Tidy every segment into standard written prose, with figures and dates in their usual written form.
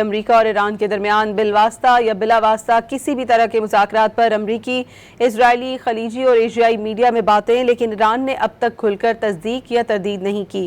امریکہ اور ایران کے درمیان بالواسطہ یا بلا واسطہ کسی بھی طرح کے مذاکرات پر امریکی، اسرائیلی، خلیجی اور ایشیائی میڈیا میں باتیں، لیکن ایران نے اب تک کھل کر تصدیق یا تردید نہیں کی۔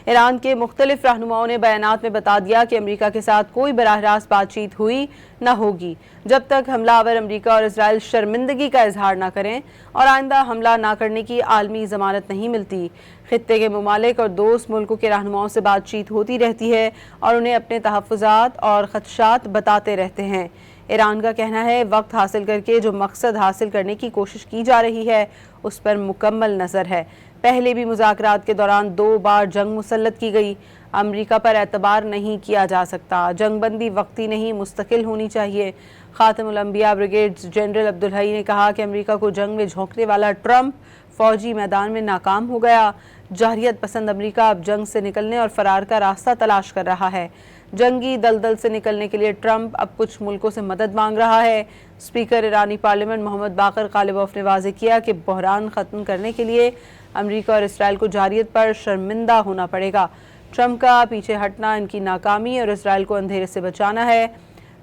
ایران کے مختلف رہنماؤں نے بیانات میں بتا دیا کہ امریکہ کے ساتھ کوئی براہ راست بات چیت ہوئی نہ ہوگی جب تک حملہ آور امریکہ اور اسرائیل شرمندگی کا اظہار نہ کریں اور آئندہ حملہ نہ کرنے کی عالمی ضمانت نہیں ملتی۔ خطے کے ممالک اور دوست ملکوں کے رہنماؤں سے بات چیت ہوتی رہتی ہے اور انہیں اپنے تحفظات اور خدشات بتاتے رہتے ہیں۔ ایران کا کہنا ہے وقت حاصل کر کے جو مقصد حاصل کرنے کی کوشش کی جا رہی ہے اس پر مکمل نظر ہے۔ پہلے بھی مذاکرات کے دوران 2 بار جنگ مسلط کی گئی۔ امریکہ پر اعتبار نہیں کیا جا سکتا۔ جنگ بندی وقتی نہیں مستقل ہونی چاہیے۔ خاتم الانبیاء بریگیڈیئر جنرل عبدالحی نے کہا کہ امریکہ کو جنگ میں جھونکنے والا ٹرمپ فوجی میدان میں ناکام ہو گیا۔ جارحیت پسند امریکہ اب جنگ سے نکلنے اور فرار کا راستہ تلاش کر رہا ہے۔ جنگی دلدل سے نکلنے کے لیے ٹرمپ اب کچھ ملکوں سے مدد مانگ رہا ہے۔ اسپیکر ایرانی پارلیمنٹ محمد باقر غالباف نے واضح کیا کہ بحران ختم کرنے کے لیے امریکہ اور اسرائیل کو جارحیت پر شرمندہ ہونا پڑے گا۔ ٹرمپ کا پیچھے ہٹنا ان کی ناکامی اور اسرائیل کو اندھیرے سے بچانا ہے۔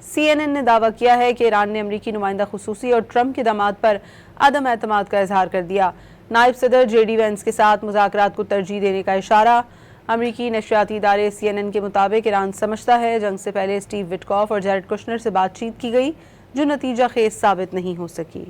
CNN نے دعویٰ کیا ہے کہ ایران نے امریکی نمائندہ خصوصی اور ٹرمپ کے داماد پر عدم اعتماد کا اظہار کر دیا۔ نائب صدر JD وینس کے ساتھ مذاکرات کو ترجیح دینے کا اشارہ۔ امریکی نشریاتی ادارے CNN کے مطابق ایران سمجھتا ہے جنگ سے پہلے اسٹیو وٹکاف اور جیرڈ کشنر سے بات چیت کی گئی جو نتیجہ خیز ثابت نہیں ہو سکی۔